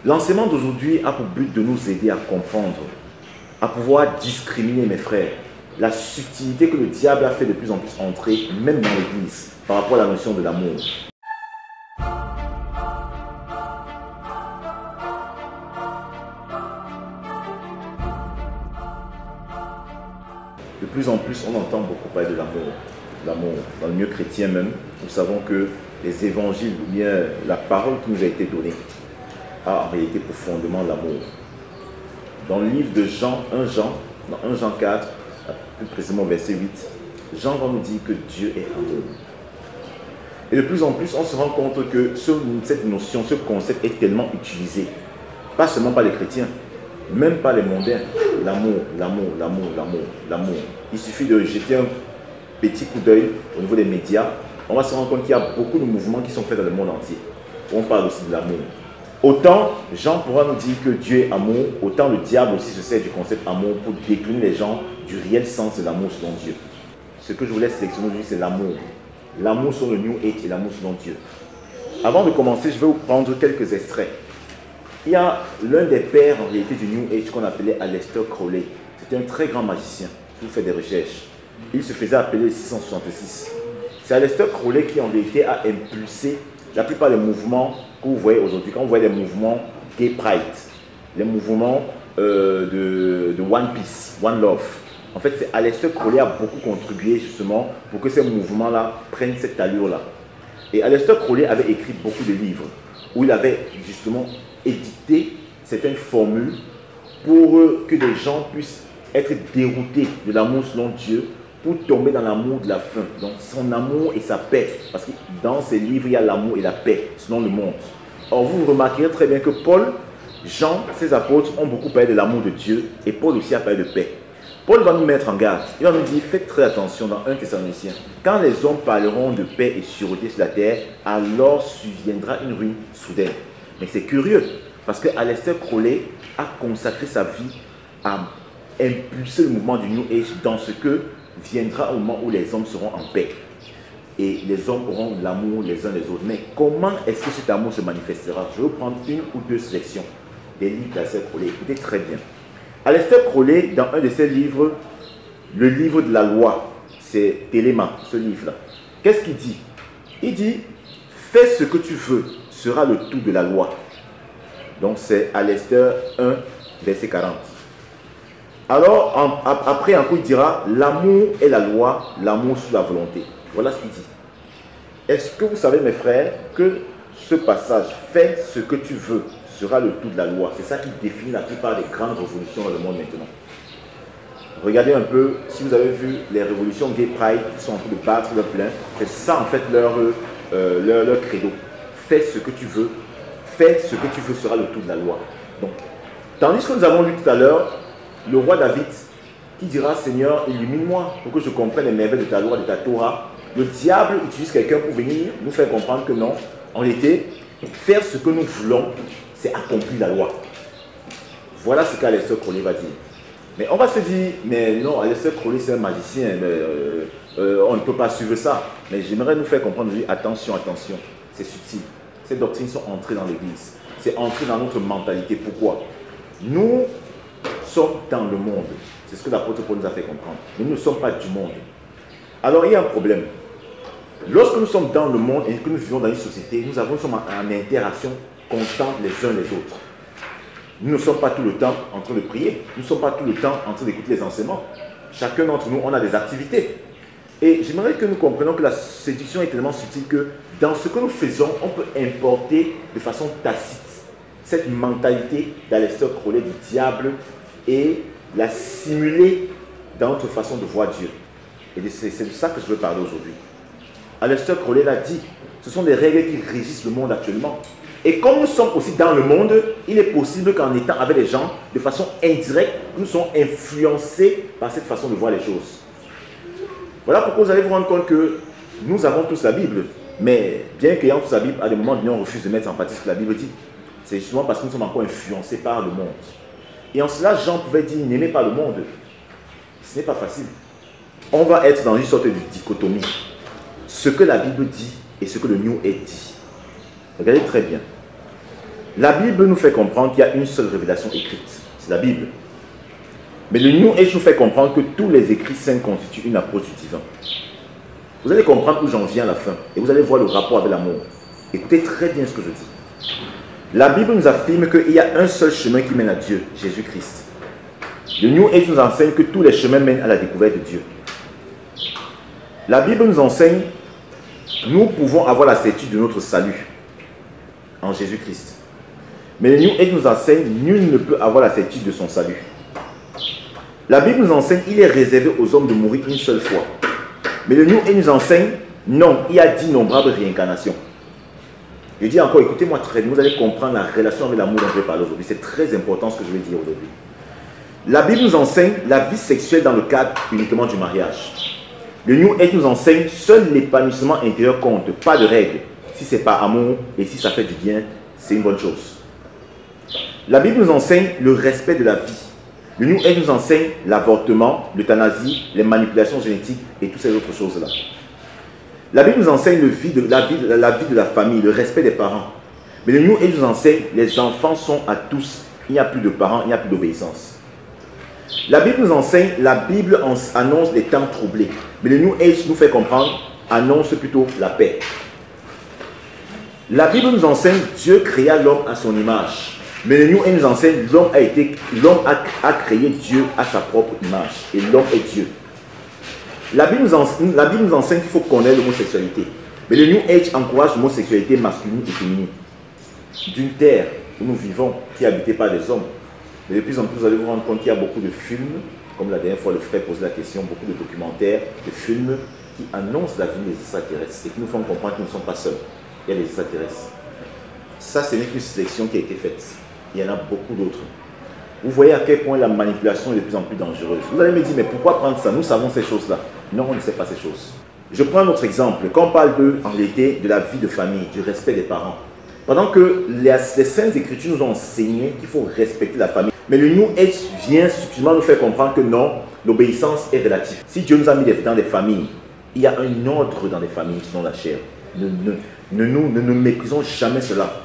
L'enseignement d'aujourd'hui a pour but de nous aider à comprendre, à pouvoir discriminer, mes frères, la subtilité que le diable a fait de plus en plus entrer, même dans l'Église, par rapport à la notion de l'amour. De plus en plus, on entend beaucoup parler de l'amour. L'amour, dans le milieu chrétien même, nous savons que les évangiles, ou bien la parole qui nous a été donnée, a en réalité profondément l'amour. Dans le livre de Jean, dans 1 Jean 4, plus précisément verset 8, Jean va nous dire que Dieu est amour. Et de plus en plus, on se rend compte que cette notion, ce concept est tellement utilisé, pas seulement par les chrétiens, même par les mondains. L'amour, l'amour, l'amour, l'amour, l'amour. Il suffit de jeter un petit coup d'œil au niveau des médias, on va se rendre compte qu'il y a beaucoup de mouvements qui sont faits dans le monde entier. On parle aussi de l'amour. Autant Jean pourra nous dire que Dieu est amour, autant le diable aussi se sert du concept amour pour décliner les gens du réel sens de l'amour selon Dier. Ce que je voulais sélectionner aujourd'hui, c'est l'amour. L'amour selon le New Age et l'amour selon Dieu. Avant de commencer, je vais vous prendre quelques extraits. Il y a l'un des pères en réalité du New Age qu'on appelait Aleister Crowley. C'était un très grand magicien. Vous faites des recherches. Il se faisait appeler le 666. C'est Aleister Crowley qui en réalité a impulsé la plupart des mouvements que vous voyez aujourd'hui. Quand vous voyez les mouvements Gay Pride, les mouvements de One Peace, One Love. En fait, c'est Aleister Crowley a beaucoup contribué justement pour que ces mouvements-là prennent cette allure-là. Et Aleister Crowley avait écrit beaucoup de livres où il avait justement édicté certaines formules pour que des gens puissent être déroutés de l'amour selon Dieu pour tomber dans l'amour de la fin. Donc son amour et sa paix. Parce que dans ses livres, il y a l'amour et la paix selon le monde. Or, vous remarquerez très bien que Paul, Jean, ses apôtres ont beaucoup parlé de l'amour de Dieu et Paul aussi a parlé de paix. Paul va nous mettre en garde. Il va nous dire, faites très attention dans 1 Thessaloniciens. Quand les hommes parleront de paix et sûreté sur la terre, alors surviendra une ruine soudaine. Mais c'est curieux, parce que Aleister Crowley a consacré sa vie à impulser le mouvement du New Age dans ce que viendra au moment où les hommes seront en paix. Et les hommes auront l'amour les uns les autres. Mais comment est-ce que cet amour se manifestera? Je vais prendre une ou deux sélections des livres d'Aleister Crowley. Écoutez très bien. Aleister Crowley, dans un de ses livres, le livre de la loi, c'est Téléma, ce livre-là. Qu'est-ce qu'il dit? Il dit, fais ce que tu veux, sera le tout de la loi. Donc c'est Aleister 1, verset 40. Alors, après, un coup, il dira, l'amour est la loi, l'amour sous la volonté. Voilà ce qu'il dit. Est-ce que vous savez, mes frères, que ce passage, fais ce que tu veux, sera le tout de la loi. C'est ça qui définit la plupart des grandes révolutions dans le monde maintenant. Regardez un peu, si vous avez vu les révolutions Gay Pride qui sont en train de battre leur plein, c'est ça en fait leur credo. Fais ce que tu veux, fais ce que tu veux sera le tout de la loi. Donc, tandis que nous avons lu tout à l'heure, le roi David qui dira, Seigneur, illumine-moi pour que je comprenne les merveilles de ta loi, de ta Torah. Le diable utilise quelqu'un pour venir nous faire comprendre que non, en réalité, faire ce que nous voulons, c'est accomplir la loi. Voilà ce qu'Aleister Crowley va dire. Mais on va se dire, mais non, Aleister Crowley c'est un magicien, on ne peut pas suivre ça. Mais j'aimerais nous faire comprendre, attention, attention, c'est subtil. Ces doctrines sont entrées dans l'Église. C'est entré dans notre mentalité. Pourquoi? Nous sommes dans le monde. C'est ce que l'apôtre Paul nous a fait comprendre. Mais nous ne sommes pas du monde. Alors il y a un problème. Lorsque nous sommes dans le monde et que nous vivons dans une société, nous sommes en interaction constante les uns les autres. Nous ne sommes pas tout le temps en train de prier. Nous ne sommes pas tout le temps en train d'écouter les enseignements. Chacun d'entre nous, on a des activités. Et j'aimerais que nous comprenions que la séduction est tellement subtile que dans ce que nous faisons, on peut importer de façon tacite cette mentalité d'Aleister Crowley du diable et la simuler dans notre façon de voir Dieu. Et c'est de ça que je veux parler aujourd'hui. Aleister Crowley l'a dit, ce sont des règles qui régissent le monde actuellement. Et comme nous sommes aussi dans le monde, il est possible qu'en étant avec les gens, de façon indirecte, nous sommes influencés par cette façon de voir les choses. Voilà pourquoi vous allez vous rendre compte que nous avons tous la Bible. Mais bien qu'ayant tous la Bible, à des moments donnés, on refuse de mettre en pratique ce que la Bible dit. C'est justement parce que nous sommes encore influencés par le monde. Et en cela, Jean pouvait dire, n'aimez pas le monde. Ce n'est pas facile. On va être dans une sorte de dichotomie. Ce que la Bible dit et ce que le New Age dit. Regardez très bien. La Bible nous fait comprendre qu'il y a une seule révélation écrite, c'est la Bible. Mais le New Age nous fait comprendre que tous les écrits saints constituent une approche du divin. Vous allez comprendre où j'en viens à la fin et vous allez voir le rapport avec l'amour. Écoutez très bien ce que je dis. La Bible nous affirme qu'il y a un seul chemin qui mène à Dieu, Jésus-Christ. Le New Age nous enseigne que tous les chemins mènent à la découverte de Dieu. La Bible nous enseigne, nous pouvons avoir la certitude de notre salut en Jésus-Christ. Mais le New Age nous enseigne, nul ne peut avoir la certitude de son salut. La Bible nous enseigne, il est réservé aux hommes de mourir une seule fois. Mais le New Age nous enseigne, non, il y a d'innombrables réincarnations. Je dis encore, écoutez-moi très bien, vous allez comprendre la relation avec l'amour dont je vais parler aujourd'hui. C'est très important ce que je vais dire aujourd'hui. La Bible nous enseigne la vie sexuelle dans le cadre uniquement du mariage. Le New Age nous enseigne, seul l'épanouissement intérieur compte, pas de règles. Si c'est par amour et si ça fait du bien, c'est une bonne chose. La Bible nous enseigne le respect de la vie. Le New Age nous enseigne l'avortement, l'euthanasie, les manipulations génétiques et toutes ces autres choses-là. La Bible nous enseigne la vie de la famille, le respect des parents. Mais le New Age nous enseigne les enfants sont à tous. Il n'y a plus de parents, il n'y a plus d'obéissance. La Bible nous enseigne, la Bible annonce les temps troublés. Mais le New Age nous fait comprendre, annonce plutôt la paix. La Bible nous enseigne, Dieu créa l'homme à son image. Mais le New Age nous enseigne, l'homme a créé Dieu à sa propre image. Et l'homme est Dieu. La Bible nous enseigne qu'il faut connaître l'homosexualité. Mais le New Age encourage l'homosexualité masculine et féminine. D'une terre où nous vivons, qui est habitée par des hommes. Mais de plus en plus, vous allez vous rendre compte qu'il y a beaucoup de films, comme la dernière fois le frère posait la question, beaucoup de documentaires, de films qui annoncent la vie des extraterrestres et qui nous font comprendre que nous ne sommes pas seuls. Il y a des extraterrestres. Ça, ce n'est qu'une sélection qui a été faite. Il y en a beaucoup d'autres. Vous voyez à quel point la manipulation est de plus en plus dangereuse. Vous allez me dire, mais pourquoi prendre ça? Nous savons ces choses-là. Non, on ne sait pas ces choses. Je prends un autre exemple. Quand on parle en réalité de la vie de famille, du respect des parents. Pendant que les Saintes Écritures nous ont enseigné qu'il faut respecter la famille. Mais le New Age vient subtilement nous faire comprendre que non, l'obéissance est relative. Si Dieu nous a mis dans des familles, il y a un ordre dans les familles selon la chair. Ne nous méprisons jamais cela.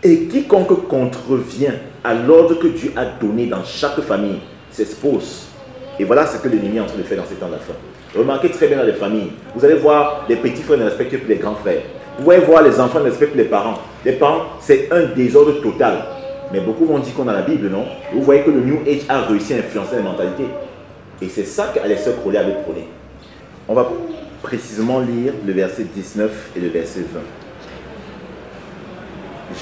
Et quiconque contrevient à l'ordre que Dieu a donné dans chaque famille s'expose. Et voilà ce que l'ennemi est en train de faire dans ces temps de la fin. Remarquez très bien dans les familles. Vous allez voir les petits frères ne respectent plus les grands frères. Vous pouvez voir les enfants ne respectent plus les parents. Les parents, c'est un désordre total. Mais beaucoup vont dire qu'on a la Bible, non? Vous voyez que le New Age a réussi à influencer les mentalités. Et c'est ça qu'Aleister Crowley avait prôné. On va précisément lire le verset 19 et le verset 20.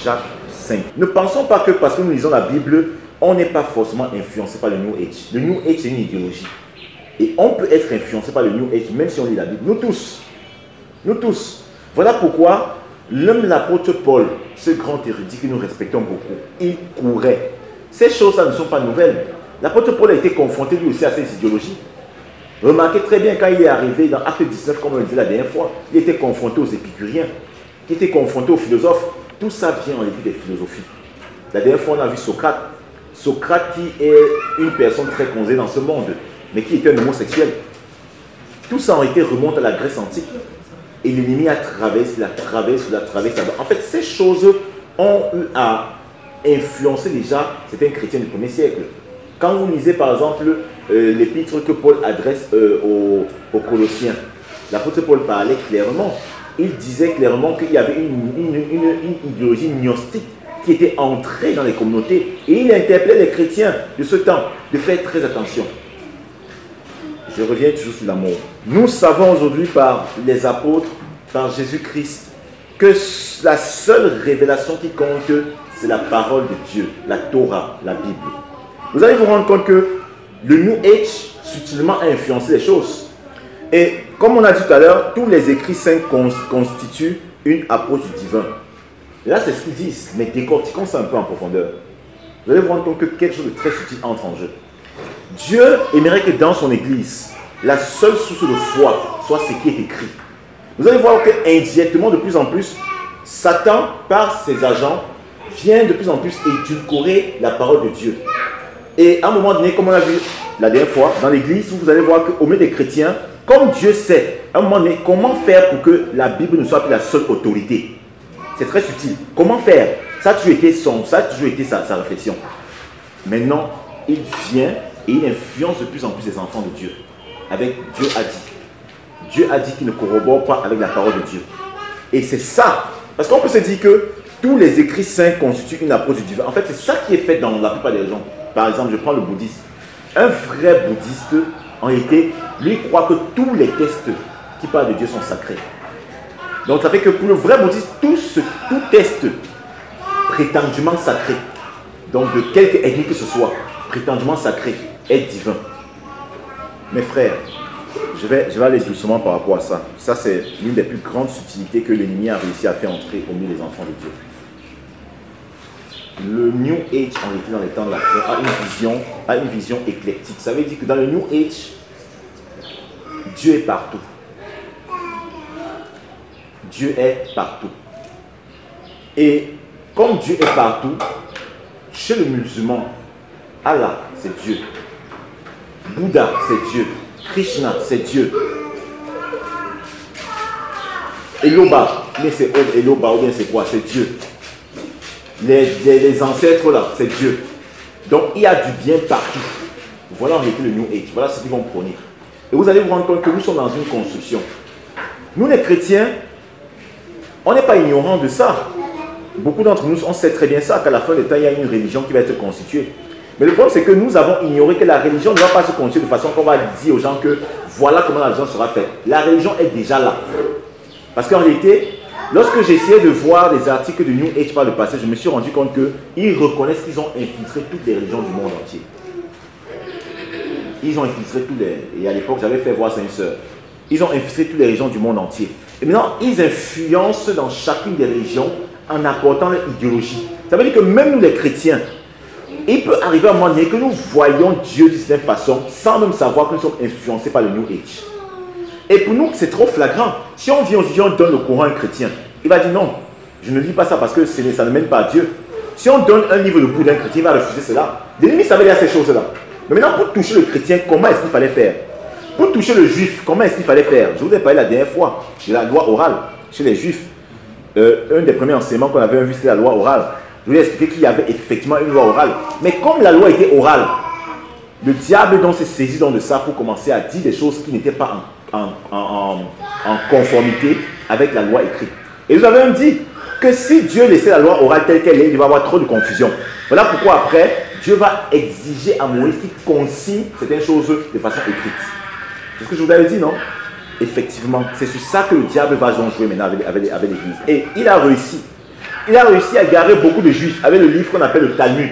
Jacques 5. Ne pensons pas que parce que nous lisons la Bible, on n'est pas forcément influencé par le New Age. Le New Age, c'est une idéologie. Et on peut être influencé par le New Age même si on lit la Bible. Nous tous. Nous tous. Voilà pourquoi l'apôtre Paul, ce grand érudit que nous respectons beaucoup, il courait. Ces choses-là ne sont pas nouvelles. L'apôtre Paul a été confronté lui aussi à ces idéologies. Remarquez très bien quand il est arrivé dans Acte 19, comme on le disait la dernière fois, il était confronté aux épicuriens, il était confronté aux philosophes. Tout ça vient en début des philosophies. La dernière fois, on a vu Socrate. Socrate qui est une personne très considérée dans ce monde, mais qui était un homosexuel. Tout ça en réalité remonte à la Grèce antique. Et l'ennemi a traversé. En fait, ces choses ont eu à influencer déjà certains chrétiens du 1er siècle. Quand vous lisez par exemple l'épître que Paul adresse aux Colossiens, l'apôtre Paul parlait clairement. Il disait clairement qu'il y avait une idéologie gnostique qui était entrée dans les communautés. Et il interpellait les chrétiens de ce temps de faire très attention. Je reviens toujours sur l'amour. Nous savons aujourd'hui par les apôtres, par Jésus-Christ, que la seule révélation qui compte, c'est la parole de Dieu, la Torah, la Bible. Vous allez vous rendre compte que le New Age subtilement a influencé les choses. Et comme on a dit tout à l'heure, tous les écrits saints constituent une approche du divin. Là, c'est ce qu'ils disent, mais décortiquons ça un peu en profondeur. Vous allez vous rendre compte que quelque chose de très subtil entre en jeu. Dieu aimerait que dans son église, la seule source de foi soit ce qui est écrit. Vous allez voir que indirectement, de plus en plus, Satan, par ses agents, vient de plus en plus édulcorer la parole de Dieu. Et à un moment donné, comme on a vu la dernière fois, dans l'église, vous allez voir qu'au milieu des chrétiens, comme Dieu sait, à un moment donné, comment faire pour que la Bible ne soit plus la seule autorité? C'est très subtil. Comment faire? Ça a toujours été sa réflexion. Maintenant, il vient et il influence de plus en plus les enfants de Dieu. Avec Dieu a dit. Dieu a dit qu'il ne corrobore pas avec la parole de Dieu. Et c'est ça. Parce qu'on peut se dire que tous les écrits saints constituent une approche du divin. En fait, c'est ça qui est fait dans la plupart des gens. Par exemple, je prends le bouddhisme. Un vrai bouddhiste, en réalité, lui croit que tous les textes qui parlent de Dieu sont sacrés. Donc ça fait que pour le vrai bouddhiste, tout texte prétendument sacré, donc de quelque ethnie que ce soit, prétendument sacré, est divin. Mes frères, je vais aller doucement par rapport à ça. Ça, c'est l'une des plus grandes subtilités que l'ennemi a réussi à faire entrer au milieu des enfants de Dieu. Le New Age, en réalité, dans les temps de la fin, a une vision éclectique. Ça veut dire que dans le New Age, Dieu est partout. Dieu est partout. Et comme Dieu est partout, chez le musulman, Allah, c'est Dieu. Bouddha, c'est Dieu. Krishna, c'est Dieu. Eloba, mais c'est Eloba ou bien c'est quoi? C'est Dieu. Les ancêtres là, c'est Dieu. Donc il y a du bien partout. Voilà en réalité le New Age. Voilà ce qu'ils vont prôner. Et vous allez vous rendre compte que nous sommes dans une construction. Nous les chrétiens, on n'est pas ignorants de ça. Beaucoup d'entre nous, on sait très bien ça, qu'à la fin des temps, il y a une religion qui va être constituée. Mais le problème, c'est que nous avons ignoré que la religion ne va pas se constituer de façon qu'on va dire aux gens que voilà comment la religion sera faite. La religion est déjà là. Parce qu'en réalité, lorsque j'essayais de voir des articles de New Age par le passé, je me suis rendu compte qu'ils reconnaissent qu'ils ont infiltré toutes les religions du monde entier. Ils ont infiltré tous les... Et à l'époque, j'avais fait voir ça à une sœur. Ils ont infiltré toutes les religions du monde entier. Et maintenant, ils influencent dans chacune des religions en apportant leur idéologie. Ça veut dire que même nous les chrétiens, il peut arriver à un moment donné que nous voyons Dieu d'une certaine façon sans même savoir que nous sommes influencés par le New Age. Et pour nous, c'est trop flagrant. Si on vient aujourd'hui, on donne le Coran à un chrétien, il va dire non, je ne lis pas ça parce que ça ne mène pas à Dieu. Si on donne un livre de Bouddha à un chrétien, il va refuser cela. L'ennemi savait dire ces choses-là. Mais maintenant, pour toucher le chrétien, comment est-ce qu'il fallait faire? Pour toucher le juif, comment est-ce qu'il fallait faire? Je vous ai parlé la dernière fois de la loi orale chez les juifs. Un des premiers enseignements qu'on avait vu, c'était la loi orale. Je vous ai expliqué qu'il y avait effectivement une loi orale. Mais comme la loi était orale, le diable donc s'est saisi de ça pour commencer à dire des choses qui n'étaient pas en conformité avec la loi écrite. Et nous avons dit que si Dieu laissait la loi orale telle qu'elle est, il va y avoir trop de confusion. Voilà pourquoi après, Dieu va exiger à Moïse qu'il consigne certaines choses de façon écrite. C'est ce que je vous avais dit, non? Effectivement, c'est sur ça que le diable va jouer maintenant avec l'Église. Et il a réussi. Il a réussi à égarer beaucoup de juifs avec le livre qu'on appelle le Talmud.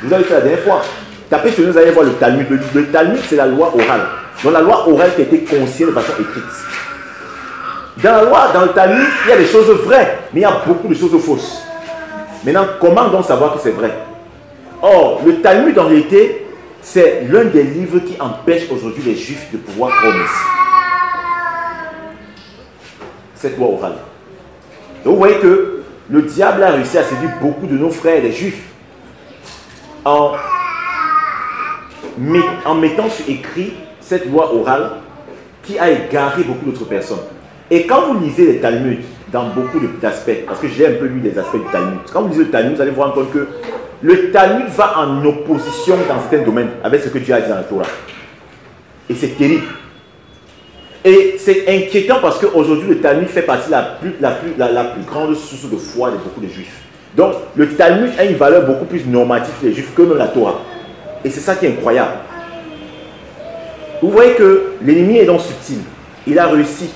Vous avez fait la dernière fois. Tapez sur nous, vous allez voir le Talmud. Le Talmud, c'est la loi orale. Donc la loi orale qui a été consignée de façon écrite. Dans le Talmud, il y a des choses vraies, mais il y a beaucoup de choses fausses. Maintenant, comment donc savoir que c'est vrai? Or, le Talmud, en réalité, c'est l'un des livres qui empêche aujourd'hui les juifs de pouvoir croire au Messie. Cette loi orale. Donc vous voyez que le diable a réussi à séduire beaucoup de nos frères, les juifs, en mettant sur écrit cette loi orale qui a égaré beaucoup d'autres personnes. Et quand vous lisez les Talmuds dans beaucoup d'aspects, parce que j'ai un peu lu les aspects du Talmud, quand vous lisez le Talmud, vous allez vous rendre compte que le Talmud va en opposition dans certains domaines avec ce que Dieu a dit dans la Torah. Et c'est terrible. Et c'est inquiétant parce qu'aujourd'hui, le Talmud fait partie de la plus grande source de foi de beaucoup de juifs. Donc, le Talmud a une valeur beaucoup plus normative pour les juifs que même la Torah. Et c'est ça qui est incroyable. Vous voyez que l'ennemi est donc subtil. Il a réussi